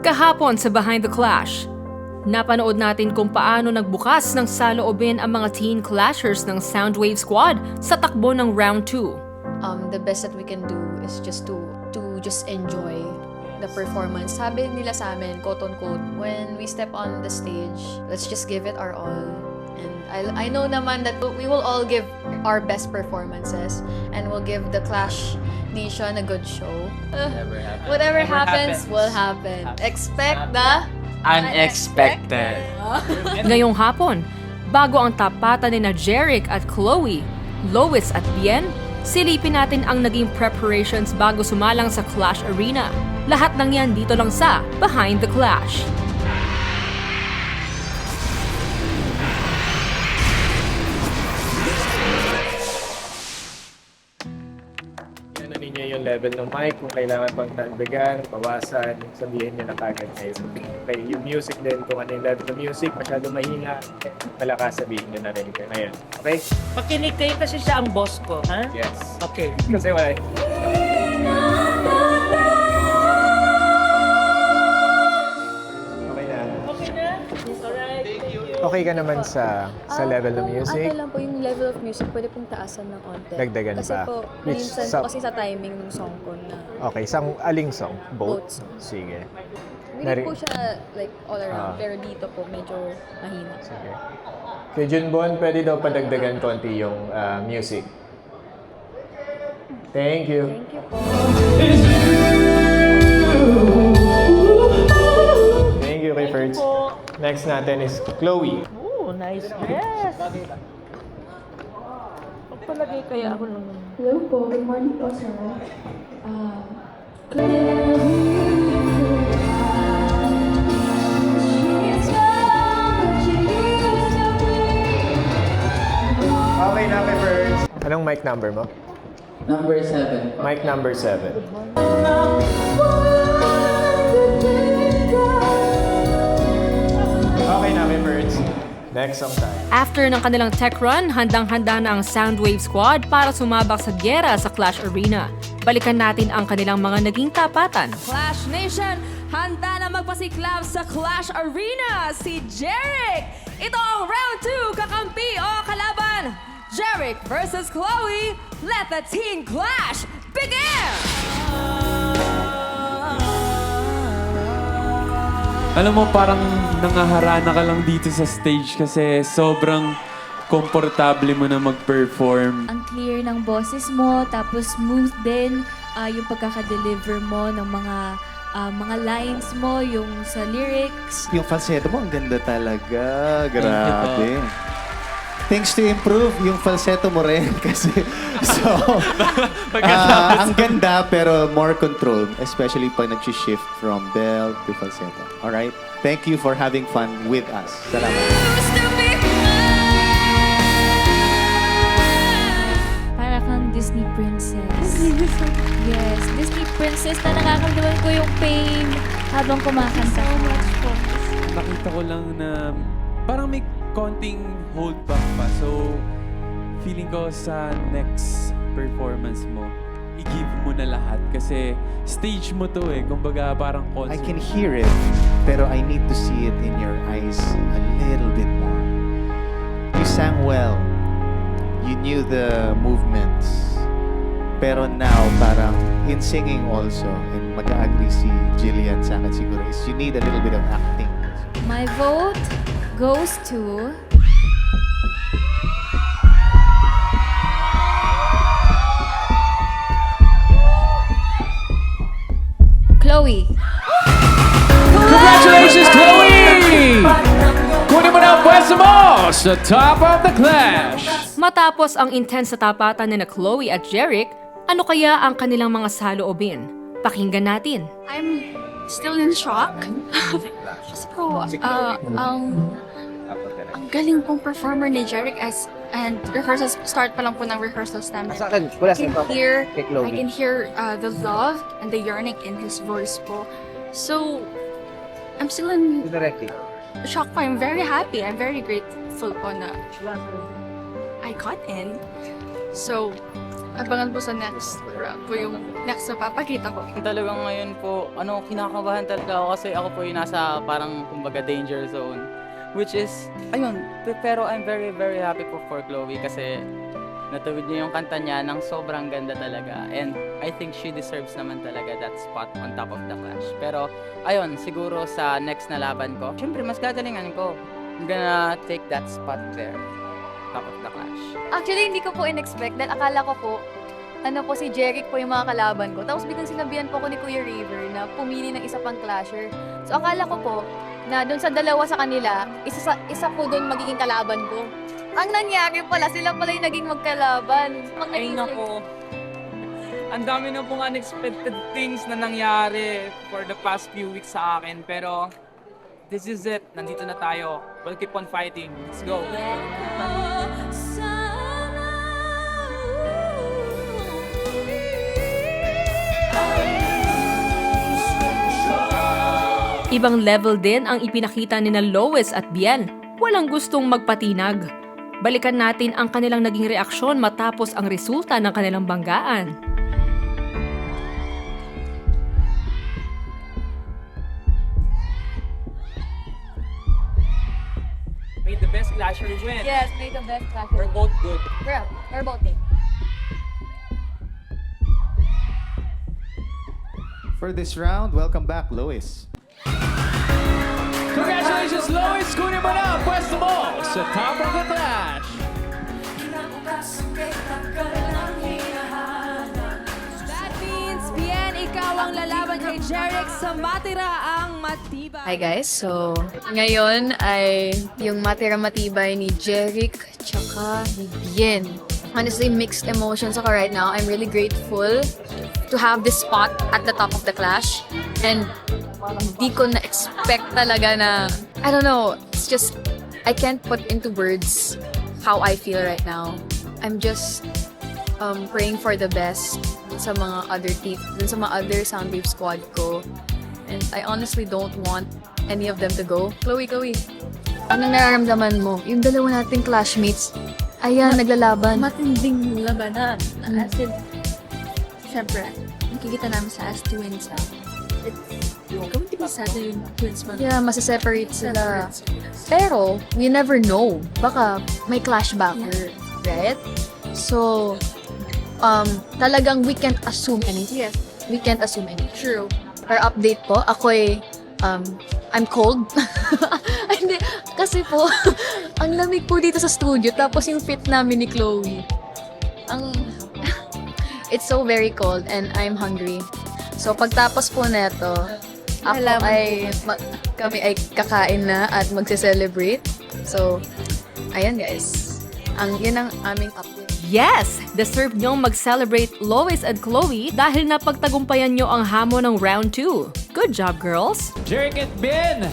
Kahapon sa Behind the Clash, napanood natin kung paano nagbukas ng saloobin ang mga teen clashers ng Soundwave Squad sa takbo ng round 2. The best that we can do is just to just enjoy the performance. Sabi nila sa amin, quote-unquote, when we step on the stage, let's just give it our all. And I know naman that we will all give our best performances and we'll give the Clash Nation a good show. Whatever happens will happen. Expect the unexpected. Ngayong hapon, bago ang tapatan ni Jeric at Chloe, Lois at Bien, silipin natin ang naging preparations bago sumalang sa Clash Arena. Lahat ng yan dito lang sa Behind the Clash. Ano ninyo yung level ng mic, kung kailangan pang tagdagan, bawasan, sabihin nyo na kagad kayo. Okay, yung music din, kung ano yung level ng music, masyado mahina, malakas sabihin nyo na rin kayo. Ngayon, okay? Makinig kayo kasi siya ang boss ko, ha? Yes. Okay. Kasi wala. Okay na. Okay na? Alright, thank you. Okay ka naman sa level ng music? Ano lang po yung level of music, pwede pong taasan ng konti. Dagdagan kasi pa. po, Which minsan sa- po kasi sa timing ng song ko na Okay, aling song? Both Both? song. Sige. hindi Nari- po siya like all around, Ah. pero dito po medyo mahina. Sige. Kay Junbon, pwede daw padagdagan konti yung music. Thank you. Thank you po. Thank you kay Ferds. Next natin is Chloe. Oh, nice dress. Pagpalagay kaya ako lang. Hello po, good morning po, sir. Okay na kay Ferds. Anong mic number mo? Number 7. Mic number 7. Okay na kay Ferds. Next song tayo. After ng kanilang tech run, handang-handa na ang Soundwave Squad para sumabak sa gyera sa Clash Arena. Balikan natin ang kanilang mga naging tapatan. Clash Nation, handa na magpasiklab sa Clash Arena si Jeric! Ito ang round 2, kakampi o kalaban. Jeric versus Chloe, let the teen clash begin! Alam mo, parang nangaharana ka lang dito sa stage kasi sobrang komportable mo na mag-perform. Ang clear ng boses mo, tapos smooth din yung pagkaka-deliver mo ng mga lines mo, yung sa lyrics. Yung falsetto mo, ang ganda talaga. Grabe. Things to improve, yung falsetto mo rin kasi ang ganda pero more control, especially pag nag-shift from bell to falsetto. Alright? Thank you for having fun with us. Salamat. Para kang Disney princess. Yes, Disney princess na nakakamdaman ko yung pain habang kumakanta. So much po. Nakita ko lang na parang may konting hold back pa. So, feeling ko sa next performance mo, i-give mo na lahat. Kasi stage mo to eh. Kumbaga parang I concert. can hear it, pero I need to see it in your eyes a little bit more. You sang well. You knew the movements. Pero now, parang in singing also, and mag-agree si Jillian sa akin siguro, is you need a little bit of acting. My vote goes to Chloe. Congratulations, Chloe! Kunin mo na ang pwesto mo sa top of the Clash! Matapos ang intense na tapatan ni Chloe at Jeric, ano kaya ang kanilang mga saloobin? Pakinggan natin. I'm still in shock. Kasi po, ang galing pong performer ni Jeric and rehearsals, start pa lang po ng rehearsals namin. I can hear the love and the yearning in his voice po. So, I'm still in shock po. I'm very happy. I'm very grateful po na I got in. So, abangan po sa next round po yung next na papakita ko. Talagang ngayon po, kinakabahan talaga ako kasi ako po yung nasa parang kumbaga danger zone. Which is, ayun, pero I'm very, very happy po for Chloe kasi natuwid niya yung kanta niya ng sobrang ganda talaga. And I think she deserves naman talaga that spot on top of the Clash. Pero, ayun, siguro sa next na laban ko, syempre mas gagalingan ko. I'm gonna take that spot there, top of the Clash. Actually, hindi ko po in-expect dahil akala ko po, si Jeric po yung mga kalaban ko. Tapos biglang sinabihan po ko ni Kuya River na pumili ng isa pang clasher. So akala ko po na doon sa dalawa sa kanila, isa po doon magiging kalaban ko. Ang nangyari pala, sila pala yung naging magkalaban. Ay nako. Ang dami na pong unexpected things na nangyari for the past few weeks sa akin. Pero this is it. Nandito na tayo. We'll keep on fighting. Let's go. Ibang level din ang ipinakita ni na Lois at Bien. Walang gustong magpatinag. Balikan natin ang kanilang naging reaksyon matapos ang resulta ng kanilang banggaan. May the best clasher win. Yes, may the best clasher. We're both good. We're both it. For this round, welcome back, Lois. Congratulations, Lois! Kunin mo na ang pwesto mo sa top of the Clash! That means, Bien, ikaw ang lalaban kay Jeric sa Matira ang Matibay. Hi guys, so ngayon ay yung matira-matibay ni Jeric tsaka ni Bien. Honestly, mixed emotions ako right now. I'm really grateful to have this spot at the top of the Clash. And hindi ko na-expect talaga na, I don't know, it's just, I can't put into words how I feel right now. I'm just praying for the best sa mga other team, dun sa mga other Soundwave squad ko. And I honestly don't want any of them to go. Chloe, anong nararamdaman mo? Yung dalawa nating clashmates, ayan, naglalaban. Matinding labanan. As in, syempre, nakikita namin sa as twins. Kung di ba sada yung twins mo? Yeah, masiseparate sila. Pero, we never know. Baka may clash backer, right? So, talagang we can't assume anything. Yes, We can't assume anything. true. Para update po, ako'y, I'm cold. Ay, hindi, kasi po, ang lamig po dito sa studio, tapos yung fit namin ni Chloe. It's so very cold and I'm hungry. So, pagtapos po neto, kami ay kakain na at magse-celebrate. So, ayan guys. Yun ang aming update. Yes! Deserve nyong mag-celebrate Lois and Chloe dahil napagtagumpayan nyo ang hamon ng round 2. Good job, girls! Jeric and Ben,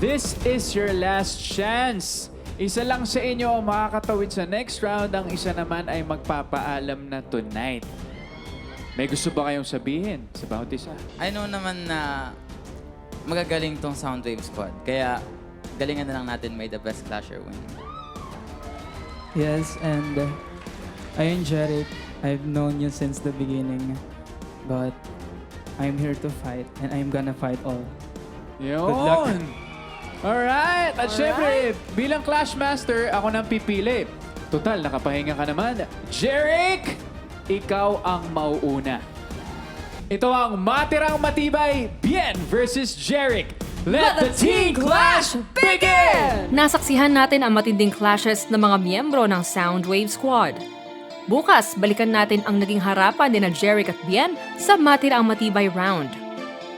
this is your last chance. Isa lang sa inyo ang makakatawid sa next round. Ang isa naman ay magpapaalam na tonight. May gusto ba kayong sabihin sa bawat isa? I know naman na magagaling tong Soundwave squad. Kaya galingan na lang natin may the best clasher win. Yes, and ayun, Jeric, I've known you since the beginning. But I'm here to fight and I'm gonna fight all. Yun! Good luck. Alright! At syempre, bilang Clash Master, ako nang pipili. Total, nakapahinga ka naman. Jeric, ikaw ang mauuna. Ito ang matirang matibay, Bien versus Jeric. Let the Teen Clash begin! Nasaksihan natin ang matinding clashes ng mga miyembro ng Soundwave Squad. Bukas, balikan natin ang naging harapan ni na Jeric at Bien sa Matira ang Matibay round.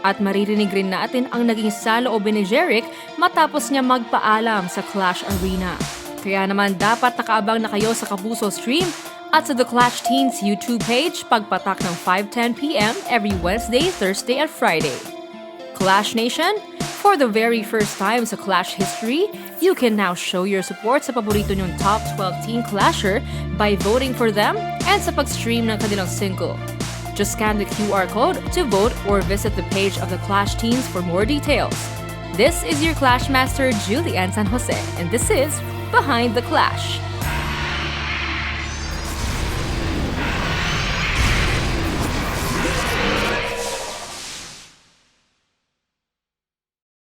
At maririnig rin natin ang naging saloobin ni Jeric matapos niya magpaalam sa Clash Arena. Kaya naman dapat nakaabang na kayo sa Kapuso stream at sa The Clash Teens YouTube page pagpatak ng 5:10 p.m. every Wednesday, Thursday at Friday. Clash Nation, for the very first time sa Clash history, you can now show your support sa paborito nyong top 12 teen clasher by voting for them and sa pag-stream ng kanilang single. Just scan the QR code to vote or visit the page of the Clash Teens for more details. This is your Clash Master, Julianne San Jose, and this is Behind the Clash.